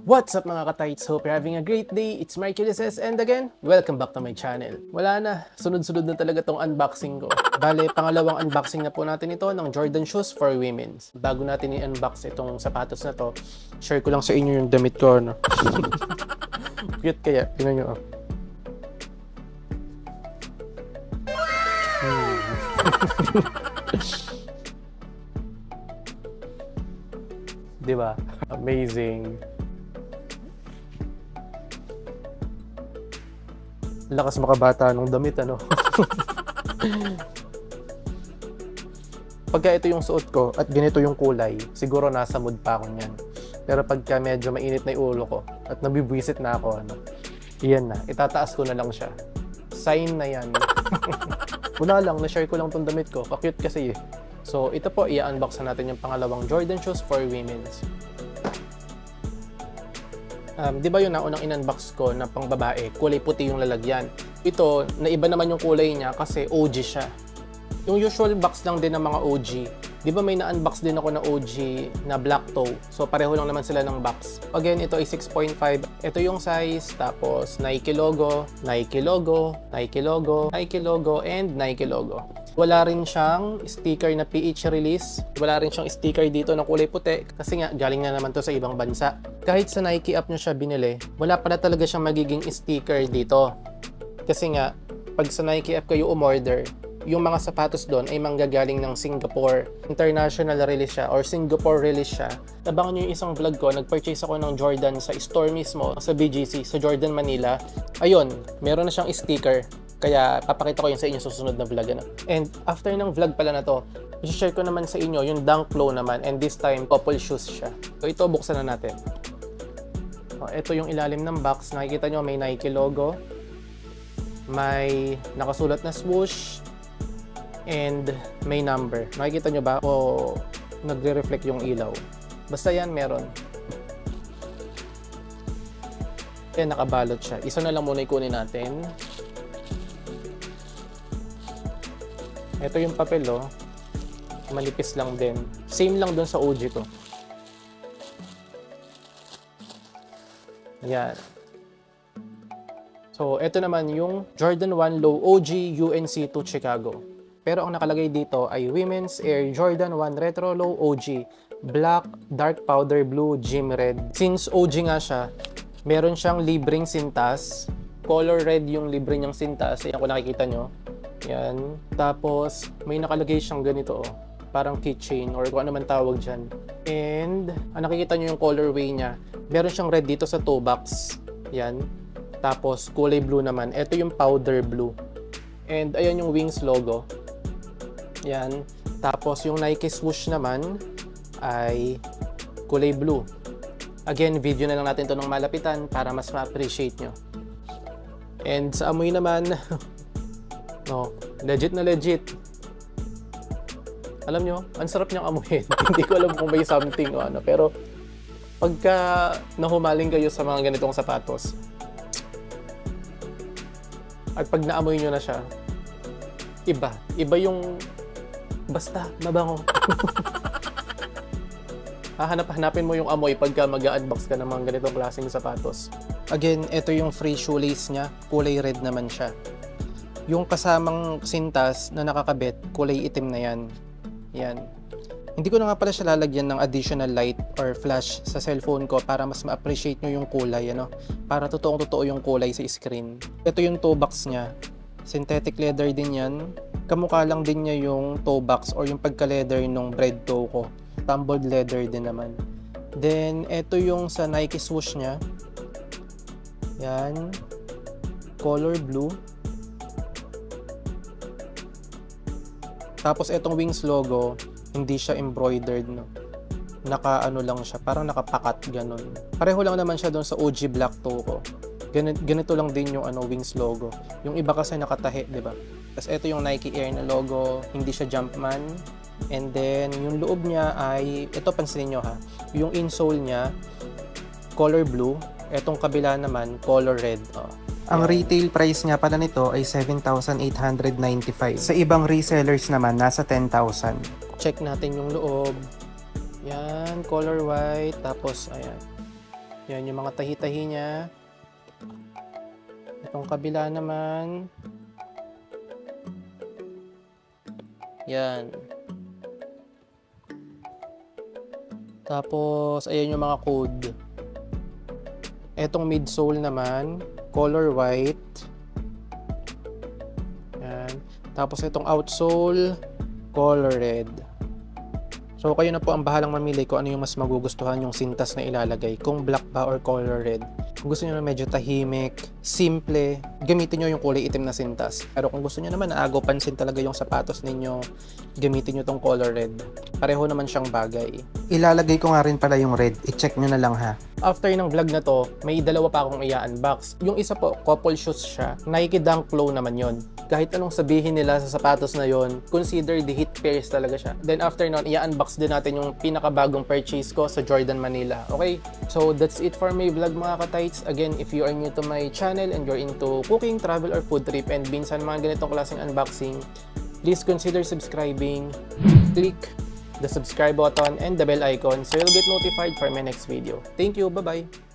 What's up mga katights? Hope you're having a great day. It's Mark Ulysses and again, welcome back to my channel. Wala na, sunod-sunod na talaga tong unboxing ko. Bale, pangalawang unboxing na po natin ito ng Jordan Shoes for Women's. Bago natin i-unbox itong sapatos na to, share ko lang sa inyo yung damit ko. No? Cute kaya, tingnan nyo. Diba? Amazing. Lakas makabata nung damit, ano? Pagka ito yung suot ko at ganito yung kulay, siguro nasa mood pa ako niyan. Pero pagka medyo mainit na yung ulo ko at nabibwisit na ako, ano, iyan na, itataas ko na lang siya. Sign na yan. Wala lang, na-share ko lang tong damit ko. Ka-cute kasi eh. So, ito po, i-unbox na natin yung pangalawang Jordan Shoes for Women's. Di ba yung naunang in-unbox ko na pang babae, kulay puti yung lalagyan. Ito, naiba naman yung kulay niya kasi OG siya. Yung usual box lang din ng mga OG. Di ba may na-unbox din ako na OG na black toe. So pareho lang naman sila ng box. Again, ito ay 6.5. Ito yung size, tapos Nike logo, Nike logo, Nike logo, Nike logo, and Nike logo. Wala rin siyang sticker na PH release. Wala rin siyang sticker dito na kulay puti kasi nga galing na naman to sa ibang bansa. Kahit sa Nike app nyo siya binili, wala pala talaga siyang magiging sticker dito. Kasi nga, pag sa Nike app kayo umorder, yung mga sapatos doon ay manggagaling ng Singapore. International release siya or Singapore release siya. Nabangan nyo yung isang vlog ko, nag-purchase ako ng Jordan sa store mismo, sa BGC, sa Jordan Manila. Ayun, meron na siyang sticker. Kaya papakita ko yun sa inyo susunod na vlog. Ano? And after ng vlog pala na to, i-share ko naman sa inyo yung Dunk Low naman. And this time, couple shoes siya. So ito, buksan na natin. Ito yung ilalim ng box. Nakikita nyo may Nike logo. May nakasulat na swoosh. And may number. Nakikita nyo ba? O nagre-reflect yung ilaw. Basta yan, meron. Yan, nakabalot siya. Isa na lang muna ikunin natin. Ito yung papel, oh. Manipis lang din. Same lang dun sa OG ko. Ayan. So, ito naman yung Jordan 1 Low OG UNC to Chicago. Pero ang nakalagay dito ay Women's Air Jordan 1 Retro Low OG Black, Dark Powder Blue, Gym Red. Since OG nga siya, meron siyang libreng sintas. Color red yung libre niyang sintas. Ayan kung nakikita nyo. Yan. Tapos, may nakalagay siyang ganito, oh. Parang keychain or kung ano man tawag dyan. And, nakikita nyo yung colorway niya. Meron siyang red dito sa toe box. Yan. Tapos, kulay blue naman. Ito yung powder blue. And, ayan yung Wings logo. Yan. Tapos, yung Nike swoosh naman ay kulay blue. Again, video na lang natin ito ng malapitan para mas ma-appreciate nyo. And, sa amoy naman, no, legit na legit. Alam nyo, ang sarap niyang amuhin. Hindi ko alam kung may something o ano. Pero, pagka nahumaling kayo sa mga ganitong sapatos, at pag naamoy nyo na siya, iba. Iba yung, basta, mabango. Hahanap-hanapin mo yung amoy pagka mag-unbox ka ng mga ganitong klaseng sapatos. Again, ito yung free shoelace niya. Kulay red naman siya. Yung kasamang sintas na nakakabit, kulay itim na yan. Yan. Hindi ko na nga pala siya lalagyan ng additional light or flash sa cellphone ko para mas ma-appreciate nyo yung kulay, ano? Para totoong-totoo yung kulay sa screen. Ito yung toe box niya. Synthetic leather din yan. Kamukha lang din niya yung toe box or yung pagka-leather nung bread toe ko. Tumbled leather din naman. Then, ito yung sa Nike swoosh niya. Yan. Color blue. Tapos itong Wings logo, hindi siya embroidered, no. Naka-ano lang siya, parang nakapakat ganun. Pareho lang naman siya doon sa OG black toe ko. Ganito lang din yung Wings logo. Yung iba kasi nakatahi, 'di ba? Tapos ito yung Nike Air na logo, hindi siya Jumpman. And then yung loob niya ay ito, pansinin niyo ha. Yung insole niya color blue, etong kabila naman color red. Oh. Ang retail price nga pala nito ay 7,895. Sa ibang resellers naman, nasa 10,000. Check natin yung loob. Yan, color white. Tapos, ayan. Yan yung mga tahi-tahi niya. Itong kabila naman. Yan. Tapos, ayan yung mga code. Etong midsole naman, color white. Yan. Tapos itong outsole, color red. So kayo na po ang bahalang mamili kung ano yung mas magugustuhan yung sintas na ilalagay, kung black ba or color red. Kung gusto niyo na medyo tahimik, simple, gamitin niyo yung kulay itim na sintas. Pero kung gusto niyo naman na agaw pansin talaga yung sapatos ninyo, gamitin niyo tong color red. Pareho naman siyang bagay. Ilalagay ko nga rin pala yung red. I-check nyo na lang ha. After ng vlog na to, may dalawa pa akong i-unbox. Yung isa po, couple shoes siya. Nike Dunk Low naman yon. Kahit anong sabihin nila sa sapatos na yon, consider the hit pairs talaga siya. Then after nun, i-unbox din natin yung pinakabagong purchase ko sa Jordan Manila. Okay? So that's it for my vlog mga katights. Again, if you are new to my channel and you're into cooking, travel, or food trip and minsan mga ganitong klaseng unboxing, please consider subscribing. Click the subscribe button and the bell icon so you'll get notified for my next video. Thank you. Bye-bye.